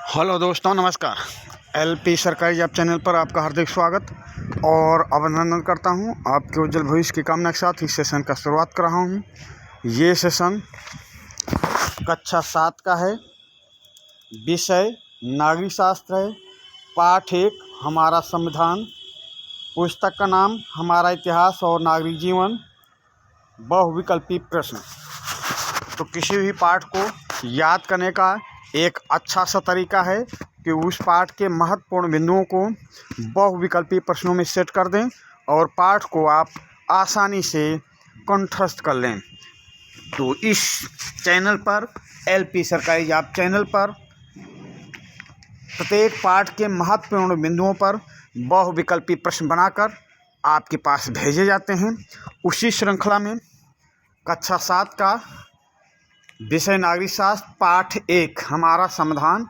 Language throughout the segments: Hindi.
हेलो दोस्तों, नमस्कार। एलपी सरकारी जॉब चैनल पर आपका हार्दिक स्वागत और अभिनंदन करता हूं। आपके उज्जवल भविष्य की कामना के साथ इस सेशन का शुरुआत कर रहा हूं। ये सेशन कक्षा 7 का है। विषय नागरिक शास्त्र है। पाठ 1 हमारा संविधान। पुस्तक का नाम हमारा इतिहास और नागरिक जीवन। बहुविकल्पी प्रश्न। तो किसी भी पाठ को याद करने का एक अच्छा सा तरीका है कि उस पाठ के महत्वपूर्ण बिंदुओं को बहुविकल्पी प्रश्नों में सेट कर दें और पाठ को आप आसानी से कंठस्थ कर लें। तो इस चैनल पर, एलपी सरकारी जॉब चैनल पर, प्रत्येक पाठ के महत्वपूर्ण बिंदुओं पर बहुविकल्पी प्रश्न बनाकर आपके पास भेजे जाते हैं। उसी श्रृंखला में कक्षा 7 का विषय नागरिक शास्त्र पाठ 1 हमारा संविधान,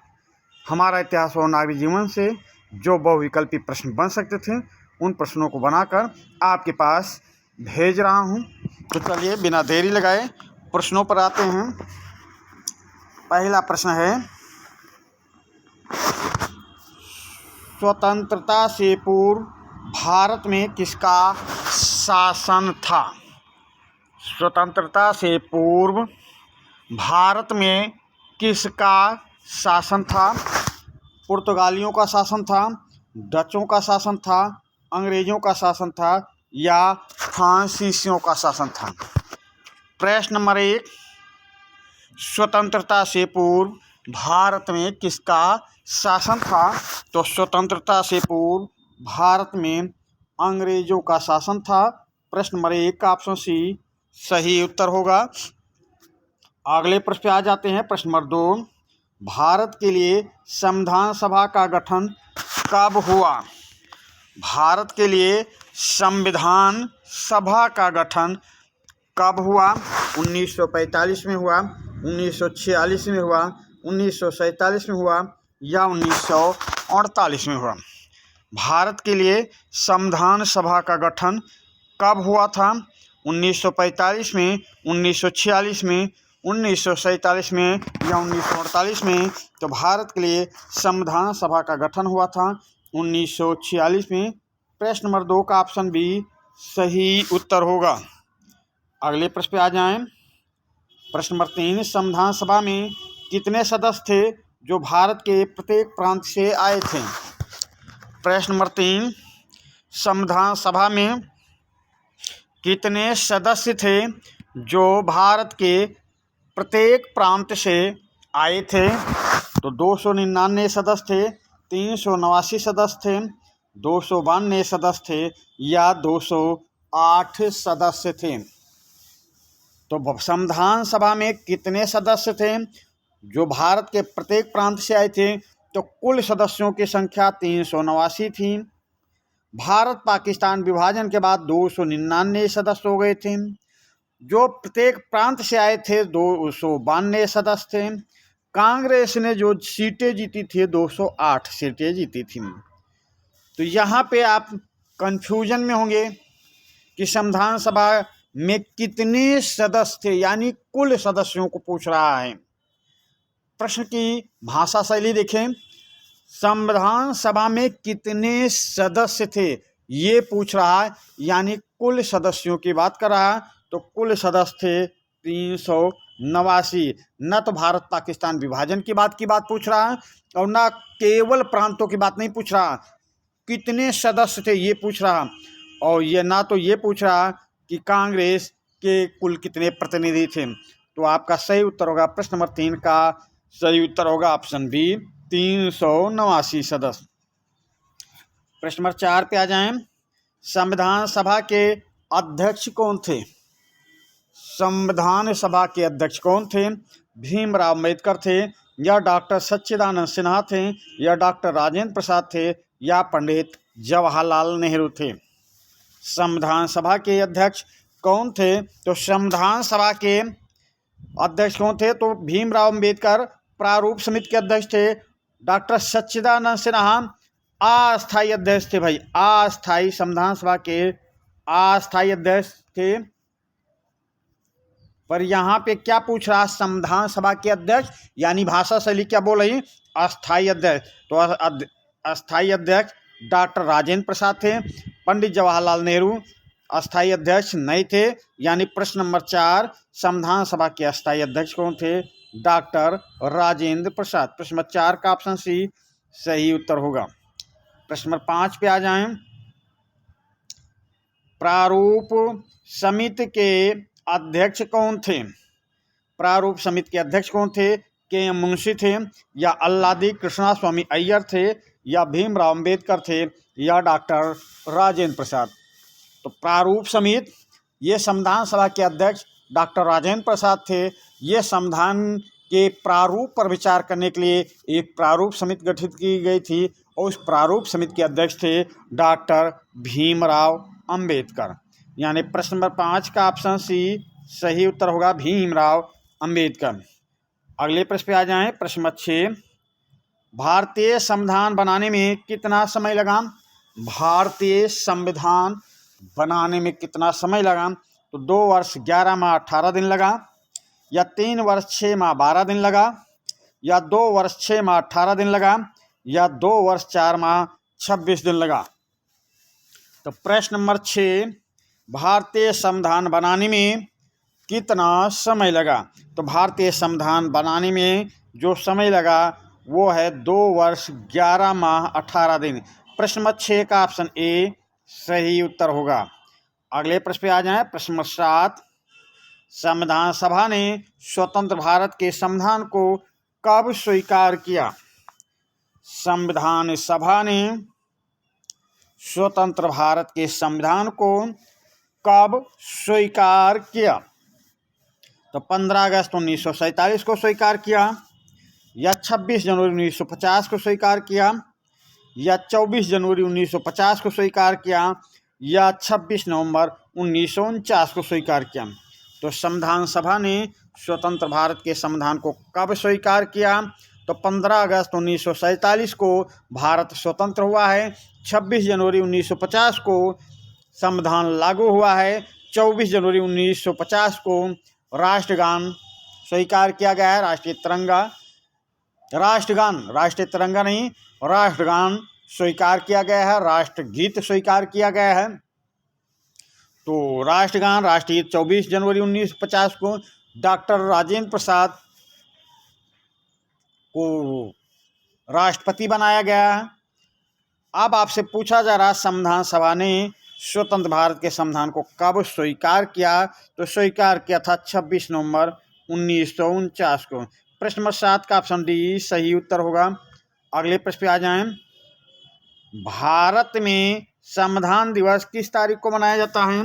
हमारा इतिहास और नागरिक जीवन से जो बहुविकल्पी प्रश्न बन सकते थे उन प्रश्नों को बनाकर आपके पास भेज रहा हूं। तो चलिए बिना देरी लगाए प्रश्नों पर आते हैं। पहला प्रश्न है, स्वतंत्रता से पूर्व भारत में किसका शासन था? स्वतंत्रता से पूर्व भारत में किसका शासन था? पुर्तगालियों का शासन था, डचों का शासन था, अंग्रेजों का शासन था या फ्रांसीसियों का शासन था? प्रश्न नंबर 1, स्वतंत्रता से पूर्व भारत में किसका शासन था? तो स्वतंत्रता से पूर्व भारत में अंग्रेजों का शासन था। प्रश्न नंबर 1 का ऑप्शन सी सही उत्तर होगा। अगले प्रश्न पे आ जाते हैं। प्रश्न नंबर 2, भारत के लिए संविधान सभा का गठन कब हुआ? भारत के लिए संविधान सभा का गठन कब हुआ? 1945 में हुआ, 1946 में हुआ, 1947 में हुआ या 1948 में हुआ? भारत के लिए संविधान सभा का गठन कब हुआ था? 1945 में, 1946 में, 1947 में या 1948 में? तो भारत के लिए संविधान सभा का गठन हुआ था 1946 में। प्रश्न नंबर 2 का ऑप्शन बी सही उत्तर होगा। अगले प्रश्न पे आ जाएं। प्रश्न नंबर 3, संविधान सभा में कितने सदस्य थे जो भारत के प्रत्येक प्रांत से आए थे? प्रश्न नंबर 3, संविधान सभा में कितने सदस्य थे जो भारत के प्रत्येक प्रांत से आए थे? तो 299 सदस्य थे, 389 सदस्य थे, 292 सदस्य थे या 208 सदस्य थे? तो संविधान सभा में कितने सदस्य थे जो भारत के प्रत्येक प्रांत से आए थे? तो कुल सदस्यों की संख्या 389 थी। भारत पाकिस्तान विभाजन के बाद 299 सदस्य हो गए थे। जो प्रत्येक प्रांत से आए थे 292 सदस्य थे। कांग्रेस ने जो सीटें जीती थी 208 सीटें जीती थी। तो यहाँ पे आप कंफ्यूजन में होंगे कि संविधान सभा में कितने सदस्य थे, यानी कुल सदस्यों को पूछ रहा है। प्रश्न की भाषा शैली देखें, संविधान सभा में कितने सदस्य थे ये पूछ रहा है, यानी कुल सदस्यों की बात कर रहा है। तो कुल सदस्य थे 389। न तो भारत पाकिस्तान विभाजन की बात पूछ रहा है और न केवल प्रांतों की बात नहीं पूछ रहा, कितने सदस्य थे ये पूछ रहा। और ये ना तो ये पूछ रहा कि कांग्रेस के कुल कितने प्रतिनिधि थे। तो आपका सही उत्तर होगा, प्रश्न नंबर 3 का सही उत्तर होगा ऑप्शन बी 389 सदस्य। प्रश्न नंबर 4 पे आ जाएं। संविधान सभा के अध्यक्ष कौन थे? संविधान सभा के अध्यक्ष कौन थे? भीमराव अम्बेडकर थे या डॉक्टर सच्चिदानंद सिन्हा थे या डॉक्टर राजेंद्र प्रसाद थे या पंडित जवाहरलाल नेहरू थे? संविधान सभा के अध्यक्ष कौन थे? तो संविधान सभा के अध्यक्ष कौन थे? तो भीमराव अम्बेडकर प्रारूप समिति के अध्यक्ष थे। डॉक्टर सच्चिदानंद सिन्हा अस्थायी अध्यक्ष थे भाई, अस्थायी, संविधान सभा के अस्थायी अध्यक्ष थे। पर यहाँ पे क्या पूछ रहा है, संविधान सभा के अध्यक्ष यानी भाषा शैली क्या बोल रही, अस्थायी अध्यक्ष। तो अस्थायी अध्यक्ष डॉक्टर राजेंद्र प्रसाद थे। पंडित जवाहरलाल नेहरू अस्थायी अध्यक्ष नहीं थे। यानी प्रश्न नंबर 4, संविधान सभा के अस्थायी अध्यक्ष कौन थे, डॉक्टर राजेंद्र प्रसाद। प्रश्न नंबर 4 का ऑप्शन सी सही उत्तर होगा। प्रश्न नंबर 5 पे आ जाएं। प्रारूप समिति के अध्यक्ष कौन थे, प्रारूप समिति के अध्यक्ष कौन थे, के एम मुंशी थे, या अल्लादी कृष्णा स्वामी अय्यर थे, या भीमराव अंबेडकर थे, या डॉक्टर राजेंद्र प्रसाद। तो प्रारूप समिति, ये संविधान सभा के अध्यक्ष डॉक्टर राजेंद्र प्रसाद थे। ये संविधान के प्रारूप पर विचार करने के लिए एक प्रारूप समिति गठित की गई थी और उस प्रारूप समिति के अध्यक्ष थे डॉक्टर भीमराव अंबेडकर। यानी प्रश्न नंबर 5 का ऑप्शन सी सही उत्तर होगा, भीमराव अंबेडकर। अगले प्रश्न पे आ जाएं। प्रश्न नंबर 6, भारतीय संविधान बनाने में कितना समय लगा, भारतीय संविधान बनाने में कितना समय लगा। तो 2 वर्ष 11 माह 18 दिन लगा, या 3 वर्ष 6 माह 12 दिन लगा, या 2 वर्ष 6 माह 18 दिन लगा, या 2 वर्ष 4 माह 26 दिन लगा। तो प्रश्न नंबर 6, भारतीय संविधान बनाने में कितना समय लगा। तो भारतीय संविधान बनाने में जो समय लगा वो है 2 वर्ष 11 माह 18 दिन। प्रश्न नंबर 6 का ऑप्शन ए सही उत्तर होगा। अगले प्रश्न पे आ जाएं। प्रश्न नंबर 7, संविधान सभा ने स्वतंत्र भारत के संविधान को कब स्वीकार किया, संविधान सभा ने स्वतंत्र भारत के संविधान को कब स्वीकार किया। तो 15 अगस्त 1947 को स्वीकार किया, या 26 जनवरी 1950 को स्वीकार किया, या 24 जनवरी 1950 को स्वीकार किया, या 26 नवंबर 1949 को स्वीकार किया। तो संविधान सभा ने स्वतंत्र भारत के संविधान को कब स्वीकार किया। तो 15 अगस्त 1947 को भारत स्वतंत्र हुआ है, 26 जनवरी 1950 को संविधान लागू हुआ है, 24 जनवरी 1950 को राष्ट्रगान स्वीकार किया गया है, राष्ट्रीय तिरंगा, राष्ट्रीय तिरंगा नहीं, राष्ट्रगान स्वीकार किया गया है, राष्ट्रगीत स्वीकार किया गया है। तो राष्ट्रगान राष्ट्रीय 24 जनवरी 1950 को डॉक्टर राजेंद्र प्रसाद को राष्ट्रपति बनाया गया है। अब आपसे पूछा जा रहा, संविधान सभा ने स्वतंत्र भारत के संविधान को कब स्वीकार किया। तो स्वीकार किया था 26 नवंबर 1949 को। प्रश्न नंबर 7 का ऑप्शन डी सही उत्तर होगा। अगले प्रश्न पे आ जाएं। भारत में संविधान दिवस किस तारीख को मनाया जाता है,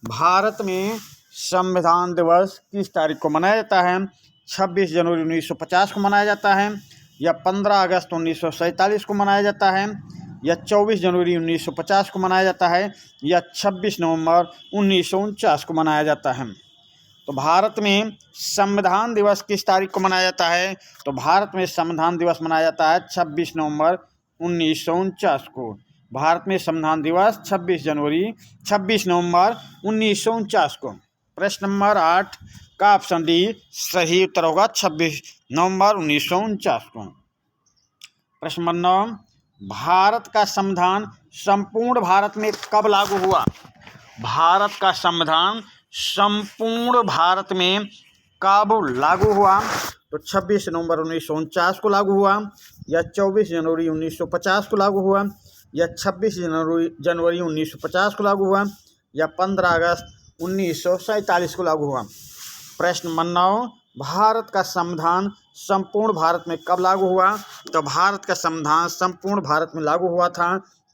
भारत में संविधान दिवस किस तारीख को मनाया जाता है। 26 जनवरी 1950 को मनाया जाता है, या 15 अगस्त 1947 को मनाया जाता है, या 24 जनवरी 1950 को मनाया जाता है, या 26 नवंबर 1949 को मनाया जाता है। तो भारत में संविधान दिवस किस तारीख को मनाया जाता है। तो भारत में संविधान दिवस मनाया जाता है 26 नवंबर 1949 को। भारत में संविधान दिवस 26 नवंबर 1949 को। प्रश्न नंबर 8 का ऑप्शन डी सही उत्तर होगा, 26 नवंबर 1949 को। प्रश्न नंबर 9, भारत का संविधान संपूर्ण भारत में कब लागू हुआ, भारत का संविधान संपूर्ण भारत में कब लागू हुआ। तो 26 नवंबर 1949 को लागू हुआ, या 24 जनवरी 1950 को लागू हुआ, या 26 जनवरी 1950 को लागू हुआ, या 15 अगस्त 1947 को लागू हुआ। प्रश्न नंबर 9, भारत का संविधान संपूर्ण भारत में कब लागू हुआ। तो भारत का संविधान संपूर्ण भारत में लागू हुआ था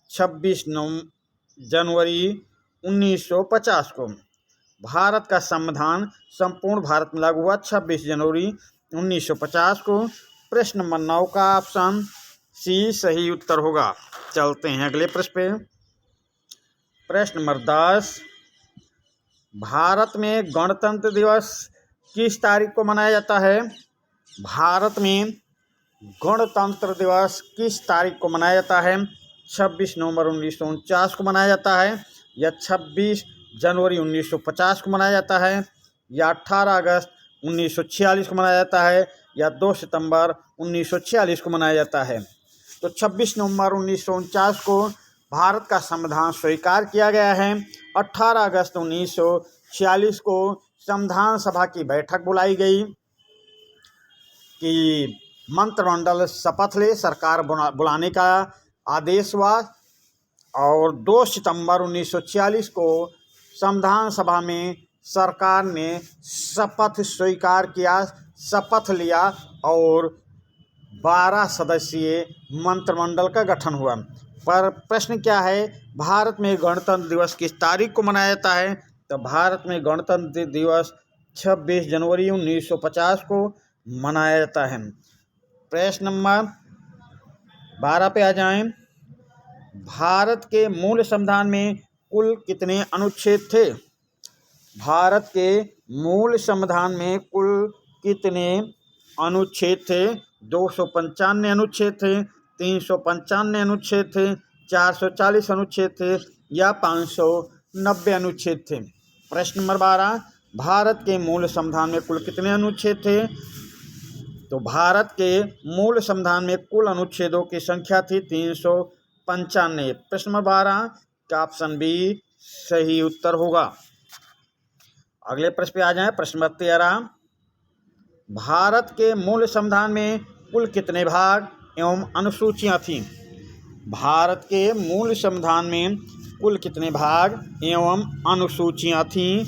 26 जनवरी 1950 को। भारत का संविधान संपूर्ण भारत में लागू हुआ 26 जनवरी 1950 को। प्रश्न नंबर 9 का ऑप्शन सी सही उत्तर होगा। चलते हैं अगले प्रश्न पे। प्रश्न नंबर 10, भारत में गणतंत्र दिवस किस तारीख को मनाया जाता है। भारत में गणतंत्र दिवस किस तारीख को मनाया जाता है। 26 नवंबर 1949 को मनाया जाता है, या 26 जनवरी 1950 को मनाया जाता है, या 18 अगस्त 1946 को मनाया जाता है या 2 सितंबर 1946 को मनाया जाता है। तो 26 नवंबर 1949 को भारत का संविधान स्वीकार किया गया है। 18 अगस्त 1946 को संविधान सभा की बैठक बुलाई गई कि मंत्रिमंडल शपथ ले, सरकार बुलाने का आदेश हुआ और 2 सितंबर 1946 को संविधान सभा में सरकार ने शपथ स्वीकार किया, शपथ लिया और 12 सदस्यीय मंत्रिमंडल का गठन हुआ। पर प्रश्न क्या है, भारत में गणतंत्र दिवस किस तारीख को मनाया जाता है? तो भारत में गणतंत्र दिवस 26 जनवरी 1950 को मनाया जाता है। प्रश्न नंबर 12 पे आ जाएं। भारत के मूल संविधान में कुल कितने अनुच्छेद थे? भारत के मूल संविधान में कुल कितने अनुच्छेद थे? 295 अनुच्छेद थे, 395 अनुच्छेद थे, 440 अनुच्छेद थे या 590 अनुच्छेद थे। प्रश्न नंबर 12, भारत के मूल संविधान में कुल कितने अनुच्छेद थे? तो भारत के मूल संविधान में कुल अनुच्छेदों की संख्या थी 395। प्रश्न नंबर 12 का ऑप्शन बी सही उत्तर होगा। अगले प्रश्न पे आ जाएं। प्रश्न नंबर 13, भारत के मूल संविधान में कुल कितने भाग एवं अनुसूचियां थीं? भारत के मूल संविधान में कुल कितने भाग एवं अनुसूचियां थीं?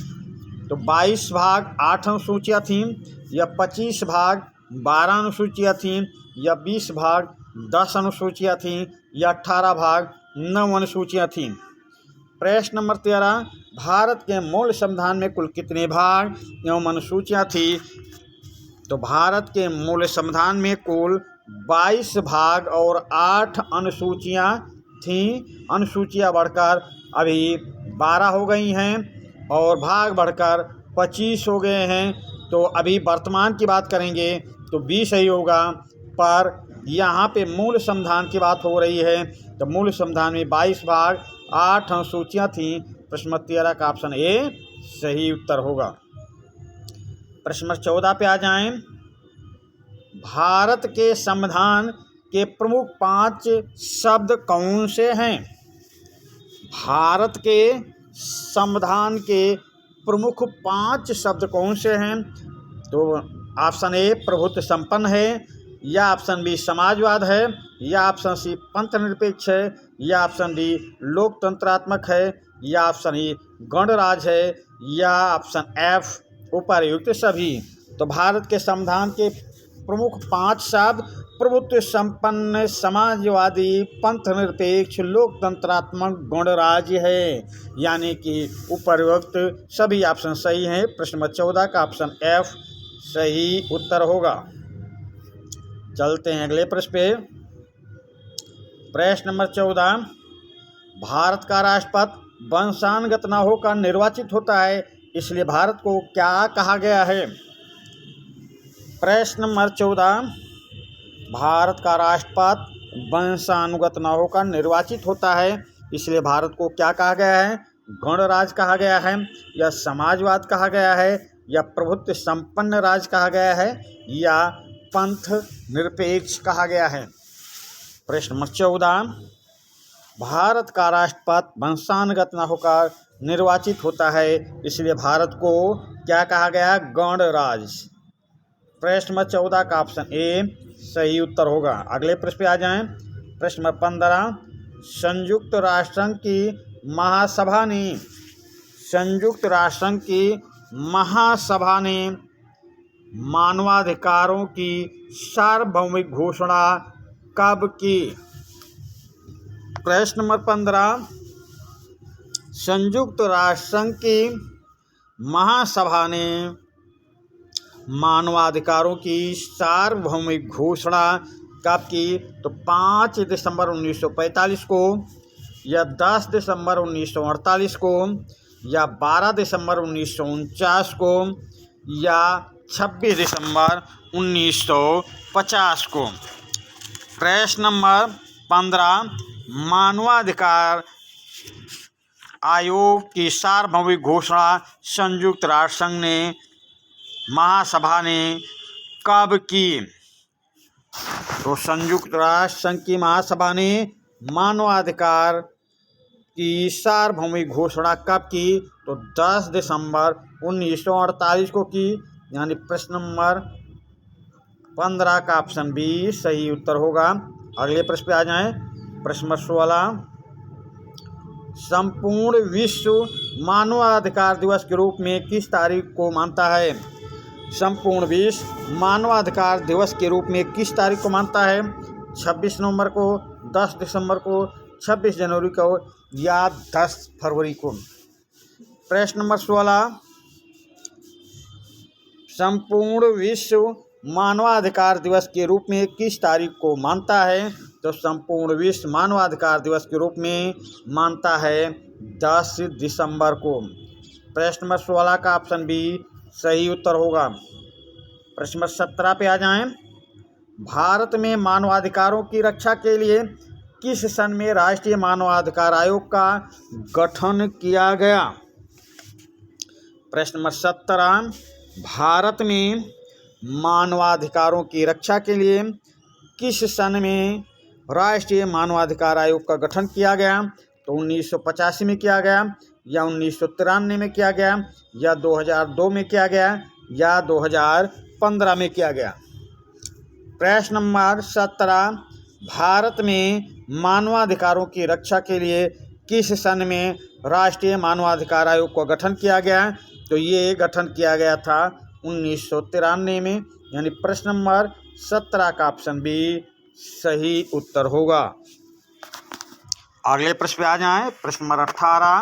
तो 22 भाग 8 अनुसूचियां थीं या 25 भाग 12 अनुसूचियां थीं या 20 भाग 10 अनुसूचियां थीं या 18 भाग 9 अनुसूचियां थीं। प्रश्न नंबर 13, भारत के मूल संविधान में कुल कितने भाग एवं अनुसूचियां थी? तो भारत के मूल संविधान में कुल 22 भाग और 8 अनुसूचियां थीं। अनुसूचियां बढ़कर अभी 12 हो गई हैं और भाग बढ़कर 25 हो गए हैं। तो अभी वर्तमान की बात करेंगे तो 20 ही होगा, पर यहाँ पे मूल संविधान की बात हो रही है तो मूल संविधान में 22 भाग 8 अनुसूचियां थीं। प्रश्न नंबर 13 का ऑप्शन ए सही उत्तर होगा। प्रश्न नंबर 14 पे आ जाएं। भारत के संविधान के प्रमुख 5 शब्द कौन से हैं? भारत के संविधान के प्रमुख 5 शब्द कौन से हैं? तो ऑप्शन ए प्रभुत्व संपन्न है या ऑप्शन बी समाजवाद है या ऑप्शन सी पंथ निरपेक्ष है या ऑप्शन डी लोकतंत्रात्मक है या ऑप्शन ई गणराज है या ऑप्शन एफ उपर्युक्त सभी। तो भारत के संविधान के प्रमुख 5 शब्द प्रभुत्व संपन्न, समाजवादी, पंथ निरपेक्ष, लोकतंत्रात्मक, गणराज्य है, यानी कि उपर्युक्त सभी ऑप्शन सही हैं। प्रश्न नंबर 14 का ऑप्शन एफ सही उत्तर होगा। चलते हैं अगले प्रश्न पे। प्रश्न नंबर 14, भारत का राष्ट्रपति वंशानुगत न होकर निर्वाचित होता है, इसलिए भारत को क्या कहा गया है? प्रश्न नंबर 14, भारत का राष्ट्रपति वंशानुगत न होकर निर्वाचित होता है, इसलिए भारत को क्या कहा गया है? गणराज्य कहा गया है या समाजवाद कहा गया है या प्रभुत्व संपन्न राज्य कहा गया है या पंथ निरपेक्ष कहा गया है? प्रश्न नंबर 14, भारत का राष्ट्रपति वंशानुगत न होकर निर्वाचित होता है, इसलिए भारत को क्या कहा गया? गणराज्य। प्रश्न नंबर 14 का ऑप्शन ए सही उत्तर होगा। अगले प्रश्न पे आ जाएं। प्रश्न नंबर 15, संयुक्त राष्ट्र संघ की महासभा ने मानवाधिकारों की सार्वभौमिक घोषणा कब की? प्रश्न नंबर 15, संयुक्त राष्ट्र संघ की महासभा ने मानवाधिकारों की सार्वभौमिक घोषणा कब की? तो 5 दिसंबर 1945 को या 10 दिसंबर 1948 को या 12 दिसंबर 1949 को या 26 दिसंबर 1950 को। प्रश्न नंबर 15, मानवाधिकार आयोग की सार्वभौमिक घोषणा संयुक्त राष्ट्र संघ ने महासभा ने कब की? तो संयुक्त राष्ट्र संघ की महासभा ने मानवाधिकार की सार्वभौमिक घोषणा कब की? तो 10 दिसंबर 1948 को की, यानी प्रश्न नंबर 15 का ऑप्शन बी सही उत्तर होगा। अगले प्रश्न पे आ जाएं। प्रश्न नंबर 16, संपूर्ण विश्व मानवाधिकार दिवस के रूप में किस तारीख को मानता है? संपूर्ण विश्व मानवाधिकार दिवस के रूप में किस तारीख को मानता है? 26 नवंबर को, 10 दिसंबर को, 26 जनवरी को या 10 फरवरी को? प्रश्न नंबर 16, संपूर्ण विश्व मानवाधिकार दिवस के रूप में किस तारीख को मानता है? तो संपूर्ण विश्व मानवाधिकार दिवस के रूप में मानता है 10 दिसंबर को। प्रश्न नंबर 16 का ऑप्शन बी सही उत्तर होगा। प्रश्न नंबर 17 पे आ जाएं। भारत में मानवाधिकारों की रक्षा के लिए किस सन में राष्ट्रीय मानवाधिकार आयोग का गठन किया गया? प्रश्न नंबर 17, भारत में मानवाधिकारों की रक्षा के लिए किस सन में राष्ट्रीय मानवाधिकार आयोग का गठन किया गया? तो 1985 में किया गया, या 1993 में किया गया, या 2002 में किया गया, या 2015 में किया गया? प्रश्न नंबर 17, भारत में मानवाधिकारों की रक्षा के लिए किस सन में राष्ट्रीय मानवाधिकार आयोग का गठन किया गया? तो ये गठन किया गया था 1993 में, यानी प्रश्न नंबर 17 का ऑप्शन बी सही उत्तर होगा। अगले प्रश्न पे आ जाएं। प्रश्न नंबर 18,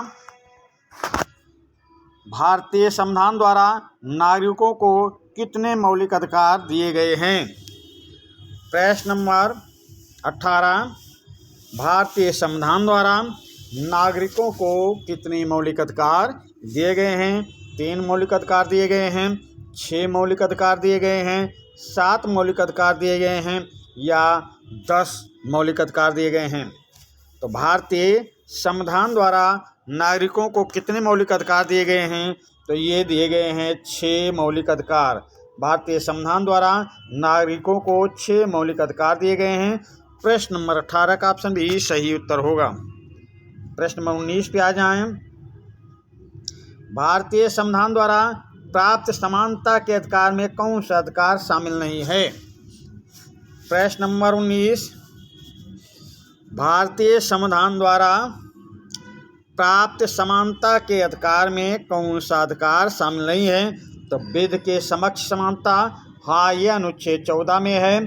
भारतीय संविधान द्वारा नागरिकों को कितने मौलिक अधिकार दिए गए हैं? प्रश्न नंबर 18, भारतीय संविधान द्वारा नागरिकों को कितने मौलिक अधिकार दिए गए हैं? 3 मौलिक अधिकार दिए गए हैं, 6 मौलिक अधिकार दिए गए हैं, 7 मौलिक अधिकार दिए गए हैं, या 10 मौलिक अधिकार दिए गए हैं? तो भारतीय संविधान द्वारा नागरिकों को कितने मौलिक अधिकार दिए गए हैं? तो ये दिए गए हैं 6 मौलिक अधिकार। भारतीय संविधान द्वारा नागरिकों को 6 मौलिक अधिकार दिए गए हैं। प्रश्न नंबर 18 का ऑप्शन भी सही उत्तर होगा। प्रश्न नंबर 19 पे आ जाएं। भारतीय संविधान द्वारा प्राप्त समानता के अधिकार में कौन सा अधिकार शामिल नहीं है? प्रश्न नंबर 19, भारतीय संविधान द्वारा प्राप्त समानता के अधिकार में कौन सा अधिकार शामिल नहीं है? तो विधि के समक्ष समानता, हाँ ये अनुच्छेद 14 में है।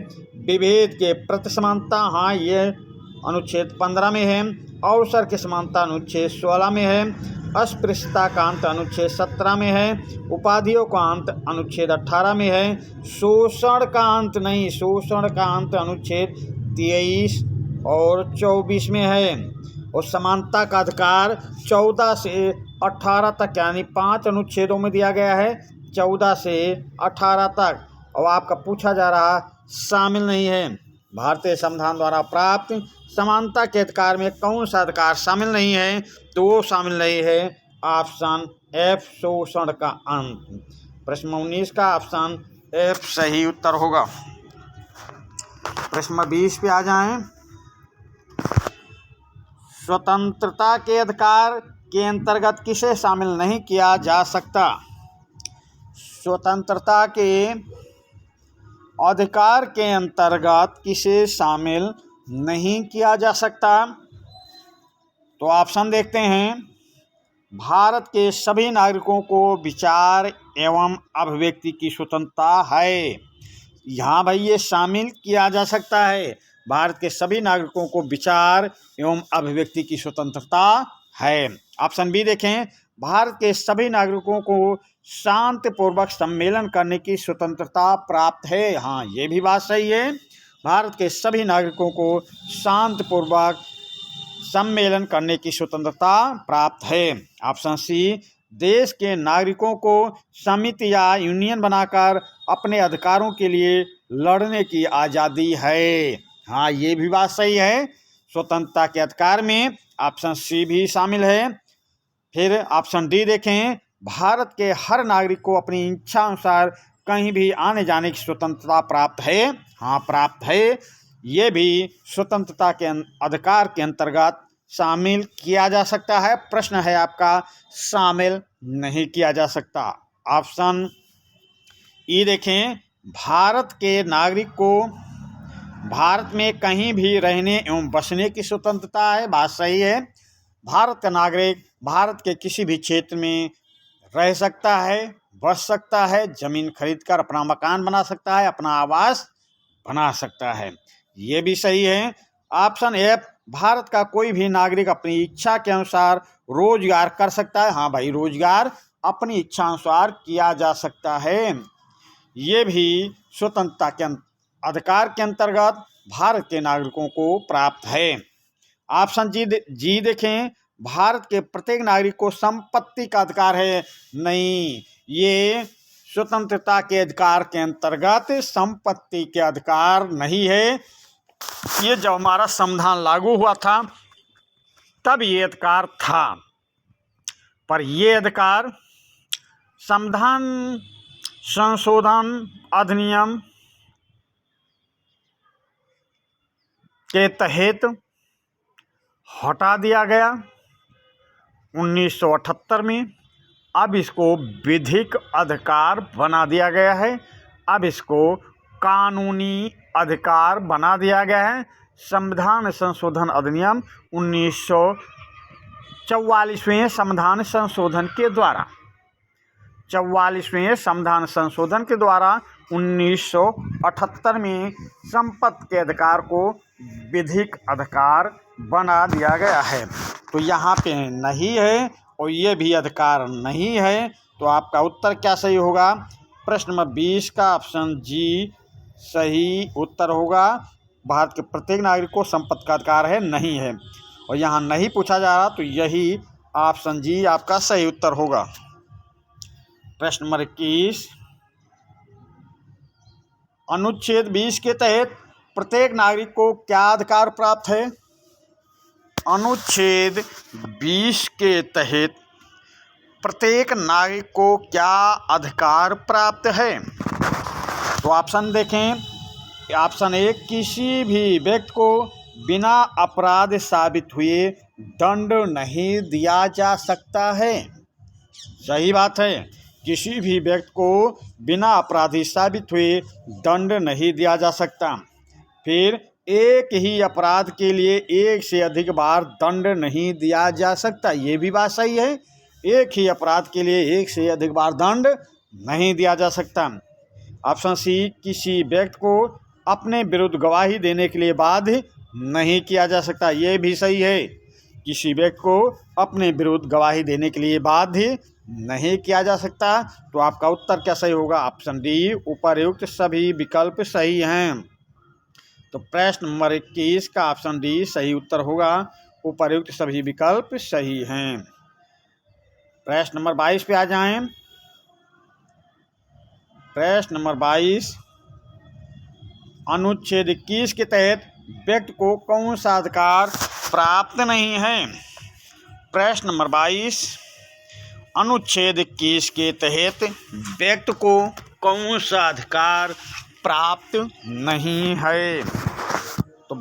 विभेद के प्रति समानता, हाँ ये अनुच्छेद 15 में है। अवसर की समानता अनुच्छेद 16 में है। अस्पृश्यता का अंत अनुच्छेद 17 में है। उपाधियों का अंत अनुच्छेद 18 में है। शोषण का अंत नहीं, शोषण का अंत अनुच्छेद 23 और 24 में है। और समानता का अधिकार 14 से 18 तक, यानी 5 अनुच्छेदों में दिया गया है, 14 से 18 तक। और आपका पूछा जा रहा शामिल नहीं है। भारतीय संविधान द्वारा प्राप्त समानता के अधिकार में कौन सा अधिकार शामिल नहीं है? तो वो शामिल नहीं है ऑप्शन एफ, शोषण का अंत। प्रश्न 19 का ऑप्शन एफ सही उत्तर होगा। प्रश्न 20 पे आ जाएं। स्वतंत्रता के अधिकार के अंतर्गत किसे शामिल नहीं किया जा सकता? स्वतंत्रता के अधिकार के अंतर्गत किसे शामिल नहीं किया जा सकता? तो ऑप्शन देखते हैं। भारत के सभी नागरिकों को विचार एवं अभिव्यक्ति की स्वतंत्रता है। यहाँ भाई ये शामिल किया जा सकता है। भारत के सभी नागरिकों को विचार एवं अभिव्यक्ति की स्वतंत्रता है। ऑप्शन बी देखें, भारत के सभी नागरिकों को शांतिपूर्वक सम्मेलन करने की स्वतंत्रता प्राप्त है। हाँ ये भी बात सही है। भारत के सभी नागरिकों को शांतिपूर्वक सम्मेलन करने की स्वतंत्रता प्राप्त है। ऑप्शन सी, देश के नागरिकों को समिति या यूनियन बनाकर अपने अधिकारों के लिए लड़ने की आज़ादी है। हाँ ये भी बात सही है। स्वतंत्रता के अधिकार में ऑप्शन सी भी शामिल है। फिर ऑप्शन डी देखें, भारत के हर नागरिक को अपनी इच्छा अनुसार कहीं भी आने जाने की स्वतंत्रता प्राप्त है? हाँ, प्राप्त है। ये भी स्वतंत्रता के अधिकार के अंतर्गत शामिल किया जा सकता है। प्रश्न है आपका, शामिल नहीं किया जा सकता। ऑप्शन ई देखें, भारत के नागरिक को भारत में कहीं भी रहने एवं बसने की स्वतंत्रता है। बात सही है। भारत का नागरिक भारत के किसी भी क्षेत्र में रह सकता है, बस सकता है, जमीन खरीदकर अपना मकान बना सकता है, अपना आवास बना सकता है। ये भी सही है। ऑप्शन एफ, भारत का कोई भी नागरिक अपनी इच्छा के अनुसार रोजगार कर सकता है। हाँ भाई, रोजगार अपनी इच्छा अनुसार किया जा सकता है। ये भी स्वतंत्रता के अधिकार के अंतर्गत भारत के नागरिकों को प्राप्त है। ऑप्शन जी देखें, भारत के प्रत्येक नागरिक को संपत्ति का अधिकार है। नहीं, ये स्वतंत्रता के अधिकार के अंतर्गत संपत्ति के अधिकार नहीं है। ये जब हमारा संविधान लागू हुआ था तब ये अधिकार था, पर ये अधिकार संविधान संशोधन अधिनियम के तहत हटा दिया गया 1978 में। अब इसको विधिक अधिकार बना दिया गया है। अब इसको कानूनी अधिकार बना दिया गया है। संविधान संशोधन अधिनियम 1944वें संविधान संशोधन के द्वारा 44वें संविधान संशोधन के द्वारा 1978 में संपत्ति के अधिकार को विधिक अधिकार बना दिया गया है। तो यहाँ पे नहीं है और ये भी अधिकार नहीं है। तो आपका उत्तर क्या सही होगा? प्रश्न नंबर 20 का ऑप्शन जी सही उत्तर होगा। भारत के प्रत्येक नागरिक को संपत्ति का अधिकार है, नहीं है। और यहाँ नहीं पूछा जा रहा, तो यही ऑप्शन जी आपका सही उत्तर होगा। प्रश्न नंबर 21, अनुच्छेद 20 के तहत प्रत्येक नागरिक को क्या अधिकार प्राप्त है? अनुच्छेद 20 के तहत प्रत्येक नागरिक को क्या अधिकार प्राप्त है? तो ऑप्शन देखें। ऑप्शन ए, किसी भी व्यक्ति को बिना अपराध साबित हुए दंड नहीं दिया जा सकता है। सही बात है, किसी भी व्यक्ति को बिना अपराधी साबित हुए दंड नहीं दिया जा सकता। फिर एक ही अपराध के लिए एक से अधिक बार दंड नहीं दिया जा सकता। ये भी बात सही है, एक ही अपराध के लिए एक से अधिक बार दंड नहीं दिया जा सकता। ऑप्शन सी, किसी व्यक्ति को अपने विरुद्ध गवाही देने के लिए बाध्य नहीं किया जा सकता। ये भी सही है, किसी व्यक्ति को अपने विरुद्ध गवाही देने के लिए बाध्य नहीं किया जा सकता। तो आपका उत्तर क्या सही होगा? ऑप्शन डी, उपर्युक्त सभी विकल्प सही हैं। तो प्रश्न नंबर 21 का ऑप्शन डी सही उत्तर होगा। उपर्युक्त सभी विकल्प सही हैं। प्रश्न नंबर 22 पे आ जाएं। प्रश्न नंबर 22, अनुच्छेद 21 के तहत व्यक्ति को कौन सा अधिकार प्राप्त नहीं है? प्रश्न नंबर 22, अनुच्छेद 21 के तहत व्यक्ति को कौन सा अधिकार प्राप्त नहीं है? तो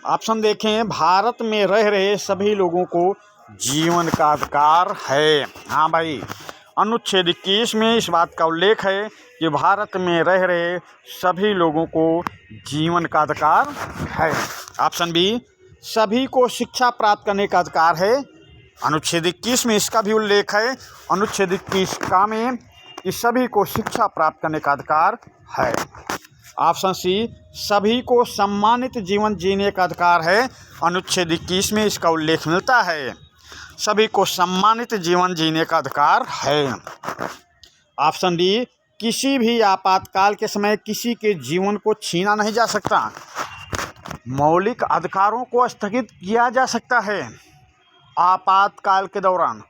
ऑप्शन देखें। भारत में रह रहे सभी लोगों को जीवन का अधिकार है। हाँ भाई, अनुच्छेद 21 में इस बात का उल्लेख है कि भारत में रह रहे सभी लोगों को जीवन का अधिकार है। ऑप्शन बी, सभी को शिक्षा प्राप्त करने का अधिकार है। अनुच्छेद 21 में इसका भी उल्लेख है, अनुच्छेद 21 का में कि सभी को शिक्षा प्राप्त करने का अधिकार है। ऑप्शन सी, सभी को सम्मानित जीवन जीने का अधिकार है। अनुच्छेद 21 में इसका उल्लेख मिलता है, सभी को सम्मानित जीवन जीने का अधिकार है। ऑप्शन डी, किसी भी आपातकाल के समय किसी के जीवन को छीना नहीं जा सकता। मौलिक अधिकारों को स्थगित किया जा सकता है आपातकाल के दौरान,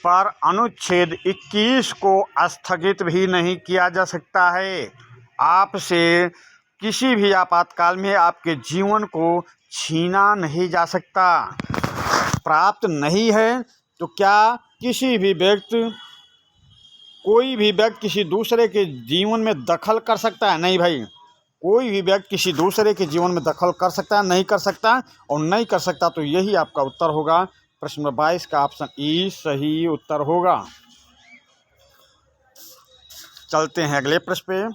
पर अनुच्छेद 21 को स्थगित भी नहीं किया जा सकता है। आपसे किसी भी आपातकाल में आपके जीवन को छीना नहीं जा सकता। प्राप्त नहीं है तो क्या किसी भी व्यक्ति कोई भी व्यक्ति किसी दूसरे के जीवन में दखल कर सकता है? नहीं भाई, कोई भी व्यक्ति किसी दूसरे के जीवन में दखल कर सकता है? नहीं कर सकता। और नहीं कर सकता तो यही आपका उत्तर होगा। प्रश्न नंबर 22 का ऑप्शन ई सही उत्तर होगा। चलते हैं अगले प्रश्न पे।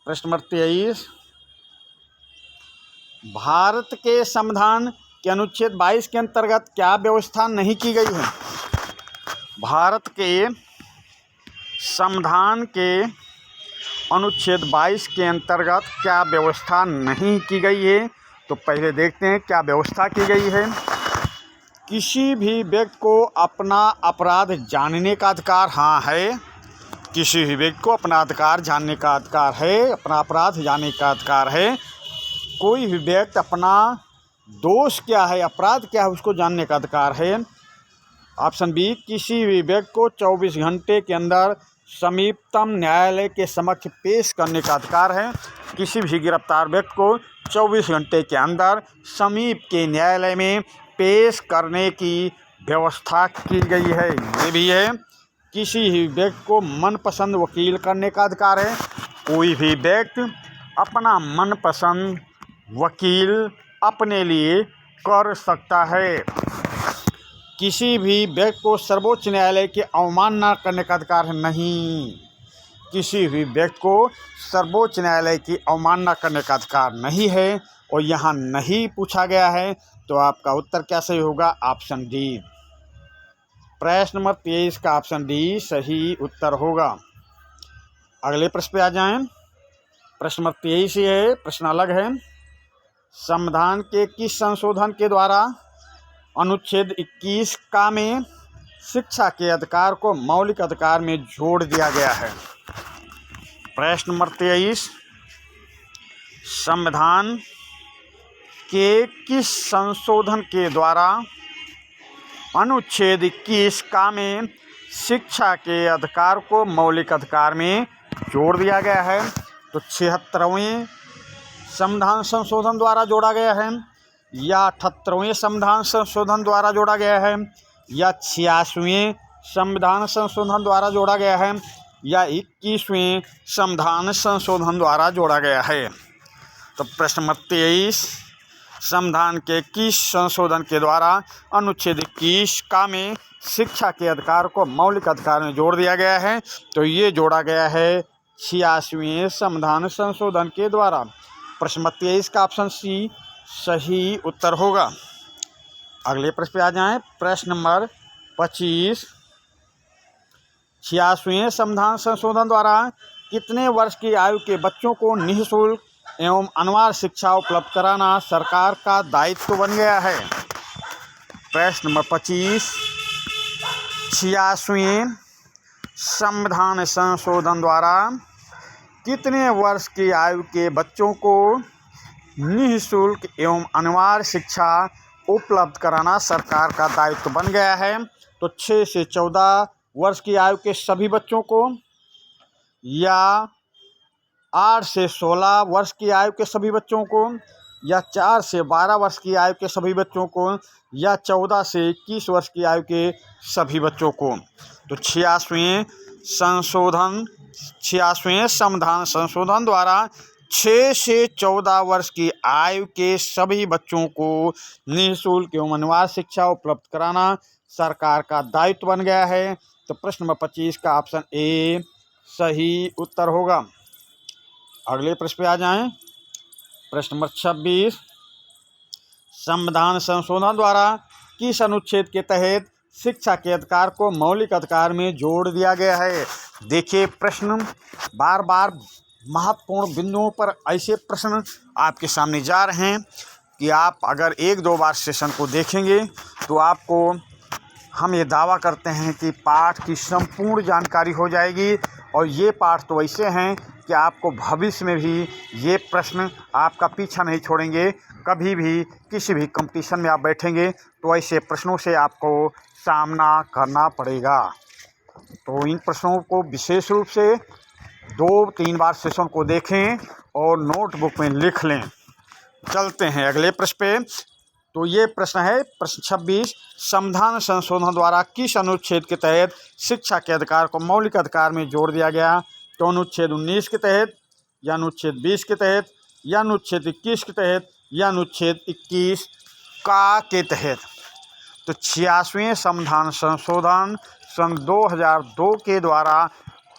प्रश्न नंबर 23, भारत के संविधान के अनुच्छेद 22 के अंतर्गत क्या व्यवस्था नहीं की गई है? भारत के संविधान के अनुच्छेद 22 के अंतर्गत क्या व्यवस्था नहीं की गई है? तो पहले देखते हैं क्या व्यवस्था की गई है। किसी भी व्यक्ति को अपना अपराध जानने का अधिकार हाँ है। किसी भी व्यक्ति को अपना अधिकार जानने का अधिकार है, अपना अपराध जानने का अधिकार है। कोई भी व्यक्ति अपना दोष क्या है, अपराध क्या है, उसको जानने का अधिकार है। ऑप्शन बी, किसी भी व्यक्ति को 24 घंटे के अंदर समीपतम न्यायालय के समक्ष पेश करने का अधिकार है। किसी भी गिरफ्तार व्यक्ति को 24 घंटे के अंदर समीप के न्यायालय में पेश करने की व्यवस्था की गई है। ये भी है, किसी भी व्यक्ति को मनपसंद वकील करने का अधिकार है। कोई भी व्यक्ति अपना मनपसंद वकील अपने लिए कर सकता है। किसी भी व्यक्ति को सर्वोच्च न्यायालय की अवमानना करने का अधिकार है। नहीं, किसी भी व्यक्ति को सर्वोच्च न्यायालय की अवमानना करने का अधिकार नहीं है। और यहाँ नहीं पूछा गया है, तो आपका उत्तर क्या सही होगा? Option D. प्रश्न नंबर 23 का ऑप्शन डी सही उत्तर होगा। अगले प्रश्न पे आ जाएं। प्रश्न नंबर 23 ही है, प्रश्न अलग है। संविधान के किस संशोधन के द्वारा अनुच्छेद 21 का में शिक्षा के अधिकार को मौलिक अधिकार में जोड़ दिया गया है? प्रश्न नंबर 23, संविधान के किस संशोधन के द्वारा अनुच्छेद 21 का में शिक्षा के अधिकार को मौलिक अधिकार में जोड़ दिया गया है? तो 76वें संविधान संशोधन द्वारा जोड़ा गया है, या 78वें संविधान संशोधन द्वारा जोड़ा गया है, या 86वें संविधान संशोधन द्वारा जोड़ा गया है, या 21वें संविधान संशोधन द्वारा जोड़ा गया है? तो प्रश्न नंबर 23, संविधान के किस संशोधन के द्वारा अनुच्छेद 21 का में शिक्षा के अधिकार को मौलिक अधिकार में जोड़ दिया गया है? तो ये जोड़ा गया है 86वें संविधान संशोधन के द्वारा। प्रश्न नंबर 23 का ऑप्शन सी सही उत्तर होगा। अगले प्रश्न पे आ जाएं। प्रश्न नंबर 25, 86वें संविधान संशोधन द्वारा कितने वर्ष की आयु के बच्चों को निःशुल्क एवं अनिवार्य शिक्षा उपलब्ध कराना सरकार का दायित्व बन गया है? प्रश्न नंबर 25, 86वें संविधान संशोधन द्वारा कितने वर्ष की आयु के बच्चों को निःशुल्क एवं अनिवार्य शिक्षा उपलब्ध कराना सरकार का दायित्व बन गया है? तो 6 से 14 वर्ष की आयु के सभी बच्चों को, या 8 से 16 वर्ष की आयु के सभी बच्चों को, या 4 से 12 वर्ष की आयु के सभी बच्चों को, या 14 से 21 वर्ष की आयु के सभी बच्चों को? तो 86वें संविधान संशोधन द्वारा 6 से 14 वर्ष की आयु के सभी बच्चों को निःशुल्क एवं अनिवार्य शिक्षा उपलब्ध कराना सरकार का दायित्व बन गया है। तो प्रश्न नंबर 25 का ऑप्शन ए सही उत्तर होगा। अगले प्रश्न पे आ जाएं। प्रश्न नंबर 26, संविधान संशोधन द्वारा किस अनुच्छेद के तहत शिक्षा के अधिकार को मौलिक अधिकार में जोड़ दिया गया है? देखिए, प्रश्न बार बार महत्वपूर्ण बिंदुओं पर ऐसे प्रश्न आपके सामने जा रहे हैं कि आप अगर 1-2 बार सेशन को देखेंगे तो आपको हम ये दावा करते हैं कि पाठ की संपूर्ण जानकारी हो जाएगी। और ये पाठ तो ऐसे हैं कि आपको भविष्य में भी ये प्रश्न आपका पीछा नहीं छोड़ेंगे। कभी भी किसी भी कंपटीशन में आप बैठेंगे तो ऐसे प्रश्नों से आपको सामना करना पड़ेगा। तो इन प्रश्नों को विशेष रूप से 2-3 बार सेशन को देखें और नोटबुक में लिख लें। चलते हैं अगले प्रश्न पे। तो ये प्रश्न है प्रश्न 26, संविधान संशोधन द्वारा किस अनुच्छेद के तहत शिक्षा के अधिकार को मौलिक अधिकार में जोड़ दिया गया? तो अनुच्छेद 19 के तहत, या अनुच्छेद 20 के तहत, या अनुच्छेद 21 के तहत, या अनुच्छेद 21 का के तहत। तो 86वें संविधान संशोधन सन 2002 के द्वारा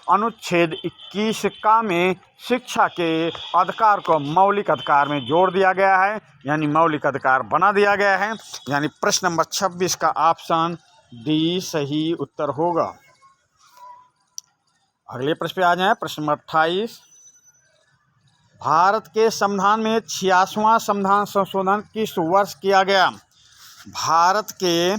अनुच्छेद 21 का में शिक्षा के अधिकार को मौलिक अधिकार में जोड़ दिया गया है, यानी मौलिक अधिकार बना दिया गया है। यानी प्रश्न नंबर 26 का ऑप्शन डी सही उत्तर होगा। अगले प्रश्न पे आ जाए। प्रश्न नंबर 28, भारत के संविधान में 86वां संविधान संशोधन किस वर्ष किया गया? भारत के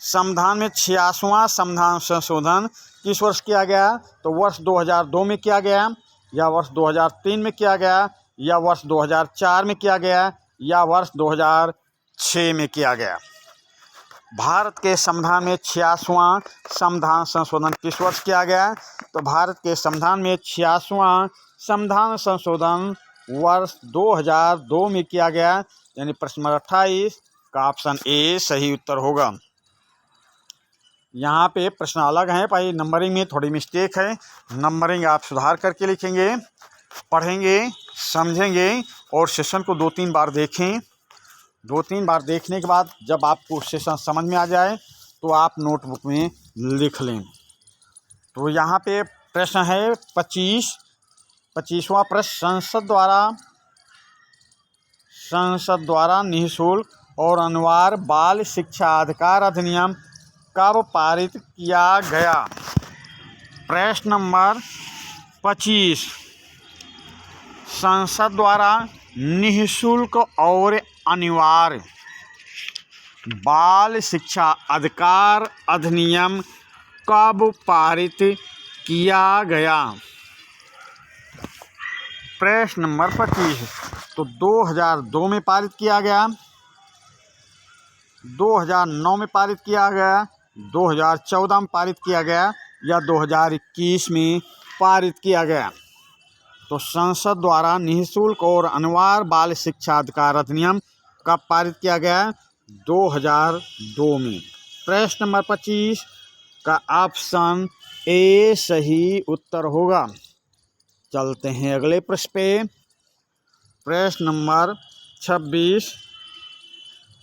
संविधान में 86वां संविधान संशोधन किस वर्ष किया गया? तो वर्ष 2002 में किया गया, या वर्ष 2003 में किया गया, या वर्ष 2004 में किया गया, या वर्ष 2006 में किया गया। भारत के संविधान में 86वां संविधान संशोधन किस वर्ष किया गया? तो भारत के संविधान में 86वां संविधान संशोधन वर्ष 2002 में किया गया। यानी प्रश्न नंबर 28 का ऑप्शन ए सही उत्तर होगा। यहाँ पे प्रश्न अलग हैं, भाई नंबरिंग में थोड़ी मिस्टेक है। नंबरिंग आप सुधार करके लिखेंगे, पढ़ेंगे, समझेंगे और सेशन को 2-3 बार देखें। 2-3 बार देखने के बाद जब आपको सेशन समझ में आ जाए तो आप नोटबुक में लिख लें। तो यहाँ पे प्रश्न है 25वां प्रश्न, संसद द्वारा निःशुल्क और अनिवार्य बाल शिक्षा अधिकार अधिनियम कब पारित किया गया? प्रश्न नंबर 25, संसद द्वारा निःशुल्क और अनिवार्य बाल शिक्षा अधिकार अधिनियम कब पारित किया गया? प्रश्न नंबर 25, तो 2002 में पारित किया गया, 2009 में पारित किया गया, 2014 में पारित किया गया, या 2021 में पारित किया गया। तो संसद द्वारा निःशुल्क और अनिवार्य बाल शिक्षा अधिकार अधिनियम कब पारित किया गया? 2002 में। प्रश्न नंबर 25 का ऑप्शन ए सही उत्तर होगा। चलते हैं अगले प्रश्न पे। प्रश्न नंबर 26,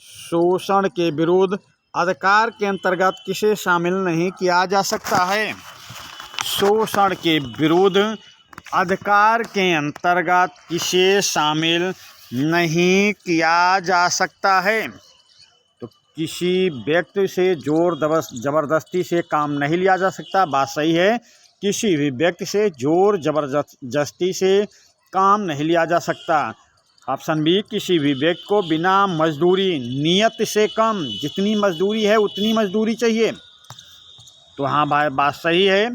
शोषण के विरुद्ध अधिकार के अंतर्गत किसे शामिल नहीं किया जा सकता है? शोषण के विरुद्ध अधिकार के अंतर्गत किसे शामिल नहीं किया जा सकता है? तो किसी व्यक्ति से जोर जबरदस्ती से काम नहीं लिया जा सकता, बात सही है। किसी भी व्यक्ति से जोर जबरदस्ती से काम नहीं लिया जा सकता। ऑप्शन बी, किसी भी व्यक्ति को बिना मजदूरी नियत से कम, जितनी मजदूरी है उतनी मजदूरी चाहिए। तो हाँ भाई, बात सही है।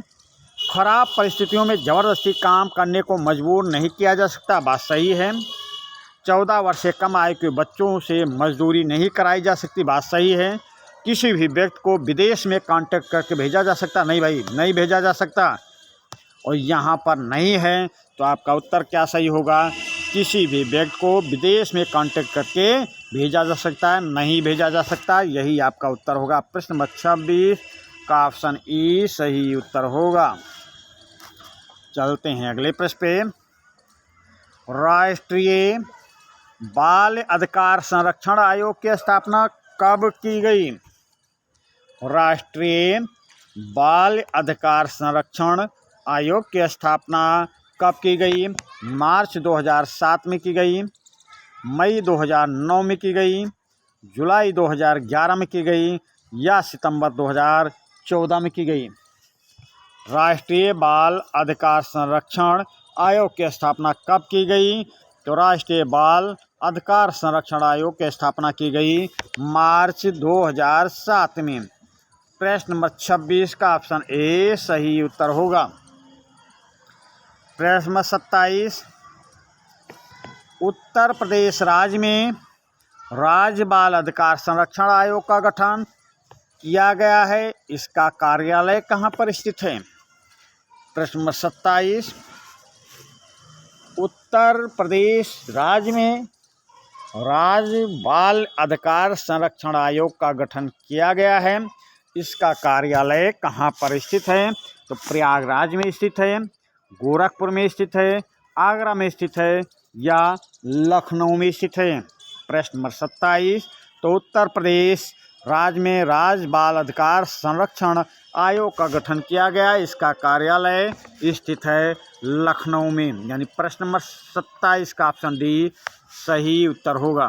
खराब परिस्थितियों में ज़बरदस्ती काम करने को मजबूर नहीं किया जा सकता, बात सही है। 14 वर्ष से कम आयु के बच्चों से मजदूरी नहीं कराई जा सकती, बात सही है। किसी भी व्यक्ति को विदेश में कांटेक्ट करके भेजा जा सकता, नहीं भाई, नहीं भेजा जा सकता। और यहाँ पर नहीं है, तो आपका उत्तर क्या सही होगा? किसी भी व्यक्ति को विदेश में कांटेक्ट करके भेजा जा सकता है, नहीं भेजा जा सकता, यही आपका उत्तर होगा। प्रश्न नंबर 26 का ऑप्शन ई सही उत्तर होगा। चलते हैं अगले प्रश्न पे। राष्ट्रीय बाल अधिकार संरक्षण आयोग की स्थापना कब की गई? राष्ट्रीय बाल अधिकार संरक्षण आयोग की स्थापना कब की गई? मार्च 2007 में की गई, मई 2009 में की गई, जुलाई 2011 में की गई, या सितंबर 2014 में की गई। राष्ट्रीय बाल अधिकार संरक्षण आयोग की स्थापना कब की गई? तो राष्ट्रीय बाल अधिकार संरक्षण आयोग की स्थापना की गई मार्च 2007 में। प्रश्न नंबर 26 का ऑप्शन ए सही उत्तर होगा। प्रश्न नंबर 27, उत्तर प्रदेश राज्य में राज्य बाल अधिकार संरक्षण आयोग का गठन किया गया है, इसका कार्यालय कहाँ पर स्थित है? प्रश्न नंबर 27, उत्तर प्रदेश राज्य में राज्य बाल अधिकार संरक्षण आयोग का गठन किया गया है। इसका कार्यालय कहाँ पर स्थित है? तो प्रयागराज में स्थित है, गोरखपुर में स्थित है, आगरा में स्थित है या लखनऊ में स्थित है। प्रश्न नंबर 27, तो उत्तर प्रदेश राज्य में राज्य बाल अधिकार संरक्षण आयोग का गठन किया गया। इसका कार्यालय स्थित है लखनऊ में। यानी प्रश्न नंबर 27 का ऑप्शन डी सही उत्तर होगा।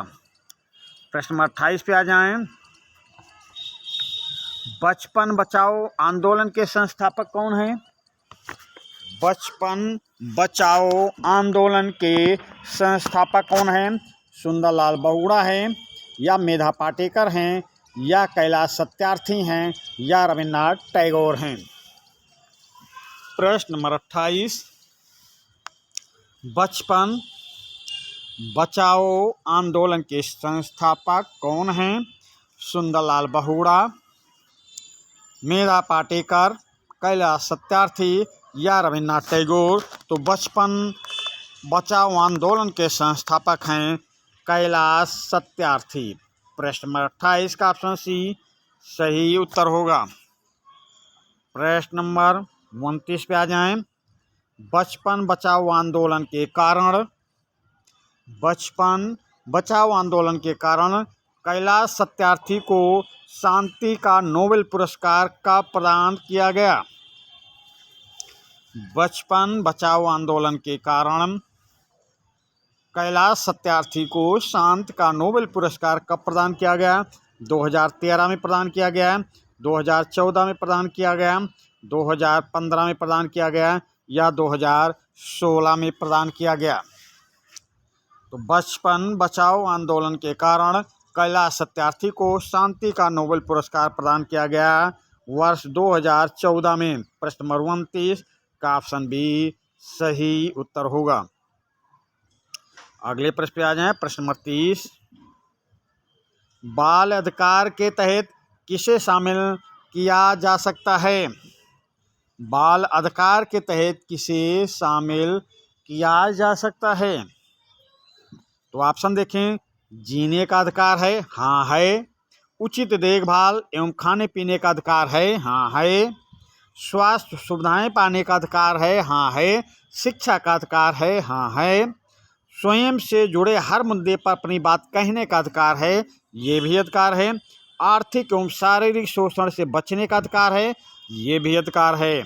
प्रश्न नंबर 28 पे आ जाएं। बचपन बचाओ आंदोलन के संस्थापक कौन हैं? बचपन बचाओ आंदोलन के संस्थापक कौन हैं? सुंदरलाल बहुगुणा हैं या मेधा पाटेकर हैं या कैलाश सत्यार्थी हैं या रविन्द्रनाथ टैगोर हैं। प्रश्न नंबर 28, बचपन बचाओ आंदोलन के संस्थापक कौन हैं? सुंदरलाल बहुगुणा, मेधा पाटेकर, कैलाश सत्यार्थी या रविन्द्रनाथ टैगोर। तो बचपन बचाओ आंदोलन के संस्थापक हैं कैलाश सत्यार्थी। प्रश्न नंबर 28 का ऑप्शन सी सही उत्तर होगा। प्रश्न नंबर 29 पे आ जाएं। बचपन बचाओ आंदोलन के कारण, बचपन बचाओ आंदोलन के कारण कैलाश सत्यार्थी को शांति का नोबेल पुरस्कार कब प्रदान किया गया? बचपन बचाओ आंदोलन के कारण कैलाश सत्यार्थी को शांति का नोबेल पुरस्कार कब प्रदान किया गया? 2013 में प्रदान किया गया, 2014 में प्रदान किया गया, 2015 में प्रदान किया गया या 2016 में प्रदान किया गया। तो बचपन बचाओ आंदोलन के कारण कैलाश सत्यार्थी को शांति का नोबेल पुरस्कार प्रदान किया गया वर्ष 2014 में। प्रश्न नंबर 29 का ऑप्शन बी सही उत्तर होगा। अगले प्रश्न पे आ जाएं। प्रश्न नंबर 30, बाल अधिकार के तहत किसे शामिल किया जा सकता है? बाल अधिकार के तहत किसे शामिल किया जा सकता है? तो ऑप्शन देखें। जीने का अधिकार है, हाँ है। उचित देखभाल एवं खाने पीने का अधिकार है, हाँ है। स्वास्थ्य सुविधाएं पाने का अधिकार है, हाँ है। शिक्षा का अधिकार है, हाँ है। स्वयं से जुड़े हर मुद्दे पर अपनी बात कहने का अधिकार है, ये भी अधिकार है। आर्थिक एवं शारीरिक शोषण से बचने का अधिकार है, ये भी अधिकार है।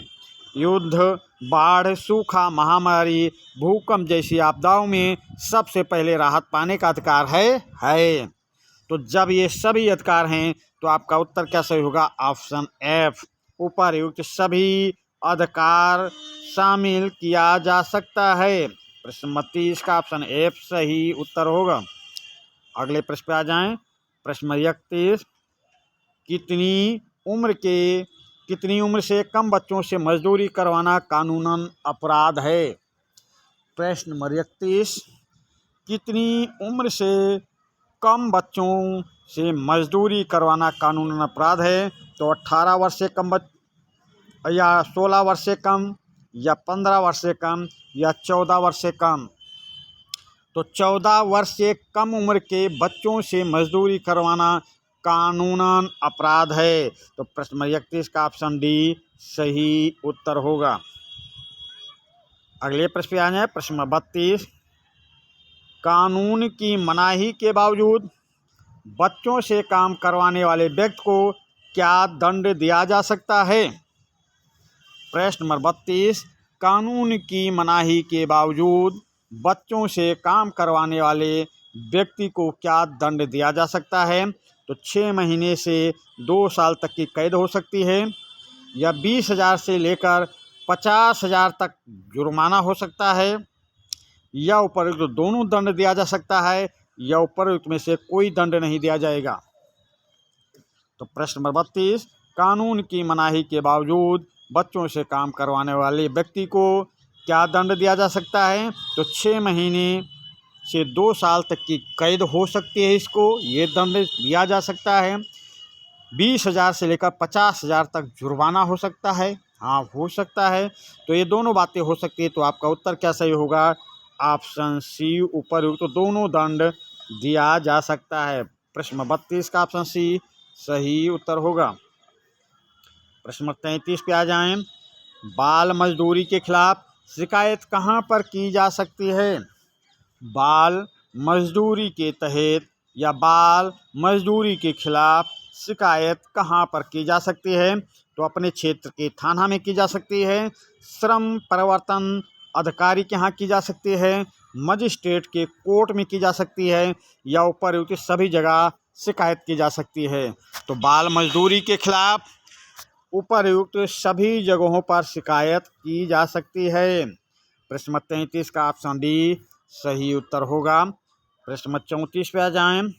युद्ध, बाढ़, सूखा, महामारी, भूकंप जैसी आपदाओं में सबसे पहले राहत पाने का अधिकार है। तो जब ये सभी अधिकार हैं तो आपका उत्तर क्या सही होगा? ऑप्शन एफ, उपर्युक्त सभी अधिकार शामिल किया जा सकता है। प्रश्न नंबर 30 का ऑप्शन एफ सही उत्तर होगा। अगले प्रश्न पे आ जाएं। प्रश्न नंबर 31, कितनी उम्र से कम बच्चों से मजदूरी करवाना कानूनन अपराध है? प्रश्न नंबर 31, कितनी उम्र से कम बच्चों से मजदूरी करवाना कानूनन अपराध है? तो 18 वर्ष से कम या 16 वर्ष से कम या 15 वर्ष से कम या 14 वर्ष से कम। तो 14 वर्ष से कम उम्र के बच्चों से मजदूरी करवाना कानूनन अपराध है। तो प्रश्न नंबर 31 का ऑप्शन डी सही उत्तर होगा। अगले प्रश्न पे आ जाए। प्रश्न नंबर 32, कानून की मनाही के बावजूद बच्चों से काम करवाने वाले व्यक्ति को क्या दंड दिया जा सकता है? प्रश्न नंबर 32, कानून की मनाही के बावजूद बच्चों से काम करवाने वाले व्यक्ति को क्या दंड दिया जा सकता है? तो 6 महीने से 2 साल तक की कैद हो सकती है या 20,000 से लेकर 50,000 तक जुर्माना हो सकता है या उपरोक्त दोनों दंड दिया जा सकता है या उपरोक्त में से कोई दंड नहीं दिया जाएगा। तो प्रश्न नंबर 32, कानून की मनाही के बावजूद बच्चों से काम करवाने वाले व्यक्ति को क्या दंड दिया जा सकता है? तो 6 महीने से 2 साल तक की कैद हो सकती है, इसको ये दंड दिया जा सकता है। 20,000 से लेकर 50,000 तक जुर्माना हो सकता है, हाँ हो सकता है। तो ये दोनों बातें हो सकती है। तो आपका उत्तर क्या सही होगा? ऑप्शन सी, उपयुक्त दोनों दंड दिया जा सकता है। प्रश्न नंबर 32 का ऑप्शन सी सही उत्तर होगा। प्रश्न नंबर 33 पे आ जाएं। बाल मजदूरी के खिलाफ शिकायत कहाँ पर की जा सकती है? बाल मजदूरी के तहत या बाल मजदूरी के खिलाफ शिकायत कहाँ पर की जा सकती है? तो अपने क्षेत्र के थाना में की जा सकती है, श्रम परिवर्तन अधिकारी के यहाँ की जा सकती है, मजिस्ट्रेट के कोर्ट में की जा सकती है, या उपर्युक्त सभी जगह शिकायत की जा सकती है। तो बाल मजदूरी के खिलाफ उपर्युक्त सभी जगहों पर शिकायत की जा सकती है। प्रश्न नंबर 33 का ऑप्शन डी सही उत्तर होगा। प्रश्न नंबर 34 पे आ जाएं।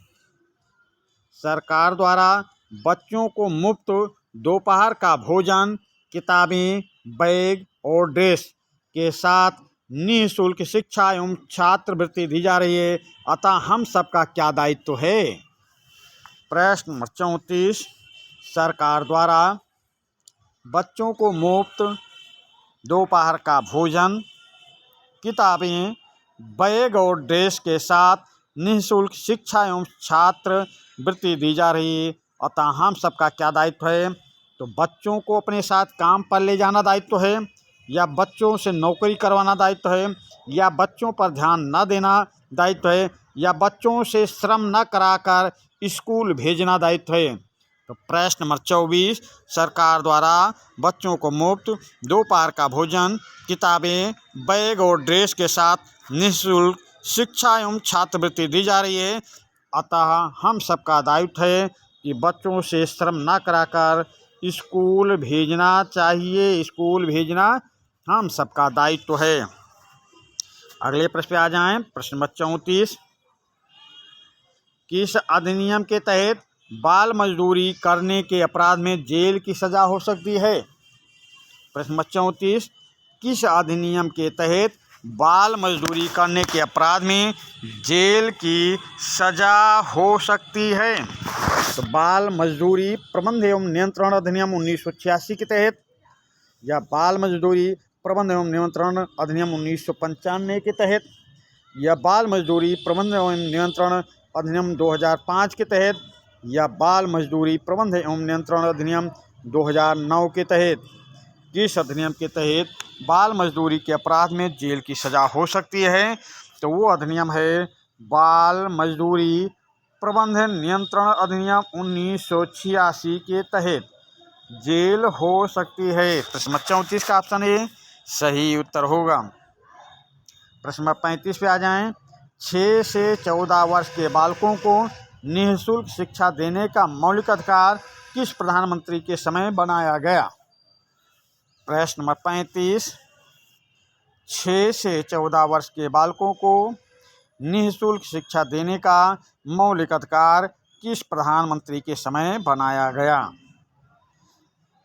सरकार द्वारा बच्चों को मुफ्त दोपहर का भोजन, किताबें, बैग और ड्रेस के साथ निःशुल्क शिक्षा एवं छात्रवृत्ति दी जा रही है, अतः हम सबका क्या दायित्व है? प्रश्न नंबर 34। सरकार द्वारा बच्चों को मुफ्त दोपहर का भोजन, किताबें, बैग और ड्रेस के साथ निःशुल्क शिक्षा एवं छात्रवृत्ति दी जा रही है, अतः हम सबका क्या दायित्व है? तो बच्चों को अपने साथ काम पर ले जाना दायित्व है, या बच्चों से नौकरी करवाना दायित्व है, या बच्चों पर ध्यान न देना दायित्व है, या बच्चों से श्रम न कराकर स्कूल भेजना दायित्व है? तो प्रश्न नंबर 24। सरकार द्वारा बच्चों को मुफ्त दोपहर का भोजन, किताबें, बैग और ड्रेस के साथ निःशुल्क शिक्षा एवं छात्रवृत्ति दी जा रही है, अतः हम सबका दायित्व है कि बच्चों से श्रम न कराकर स्कूल भेजना चाहिए। स्कूल भेजना हम सबका दायित्व है। अगले प्रश्न पे आ जाएं। प्रश्न नंबर 34। किस अधिनियम के तहत बाल मजदूरी करने के अपराध में जेल की सजा हो सकती है? प्रश्न नंबर 34। किस अधिनियम के तहत बाल मजदूरी करने के अपराध में जेल की सजा हो सकती है? तो बाल मजदूरी प्रबंध एवं नियंत्रण अधिनियम 1986 के तहत, या बाल मजदूरी प्रबंध एवं नियंत्रण अधिनियम 1995 के तहत, या बाल मजदूरी प्रबंध एवं नियंत्रण अधिनियम 2005 के तहत, या बाल मजदूरी प्रबंध एवं नियंत्रण अधिनियम 2009 के तहत। किस अधिनियम के तहत बाल मजदूरी के अपराध में जेल की सजा हो सकती है? तो वो अधिनियम है बाल मजदूरी प्रबंध नियंत्रण अधिनियम 1986 के तहत जेल हो सकती है। प्रश्न नंबर 34 का ऑप्शन ए सही उत्तर होगा। प्रश्न नंबर 35 पे आ जाएं। 6 से 14 वर्ष के बालकों को निःशुल्क शिक्षा देने का मौलिक अधिकार किस प्रधानमंत्री के समय बनाया गया? प्रश्न नंबर 35। 6 से 14 वर्ष के बालकों को निःशुल्क शिक्षा देने का मौलिक अधिकार किस प्रधानमंत्री के समय बनाया गया?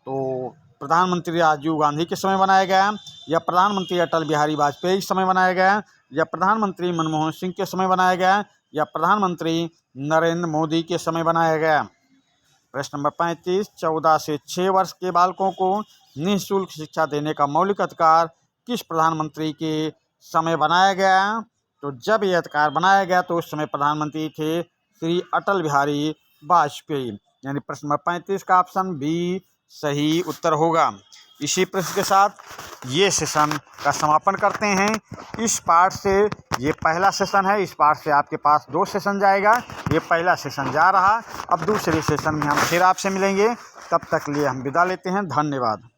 तो प्रधानमंत्री राजीव गांधी के समय बनाया गया, या प्रधानमंत्री अटल बिहारी वाजपेयी के समय बनाया गया, या प्रधानमंत्री मनमोहन सिंह के समय बनाया गया, या प्रधानमंत्री नरेंद्र मोदी के समय बनाया गया? प्रश्न नंबर 35। 14 से 6 वर्ष के बालकों को निःशुल्क शिक्षा देने का मौलिक अधिकार किस प्रधानमंत्री के समय बनाया गया? तो जब ये अधिकार बनाया गया तो उस समय प्रधानमंत्री थे श्री अटल बिहारी वाजपेयी, यानी प्रश्न नंबर 35 का ऑप्शन बी सही उत्तर होगा। इसी प्रश्न के साथ ये सेशन का समापन करते हैं। इस पार्ट से ये पहला सेशन है, इस पार्ट से आपके पास 2 सेशन जाएगा। ये पहला सेशन जा रहा, अब दूसरे सेशन में हम फिर आपसे मिलेंगे। तब तक लिए हम विदा लेते हैं। धन्यवाद।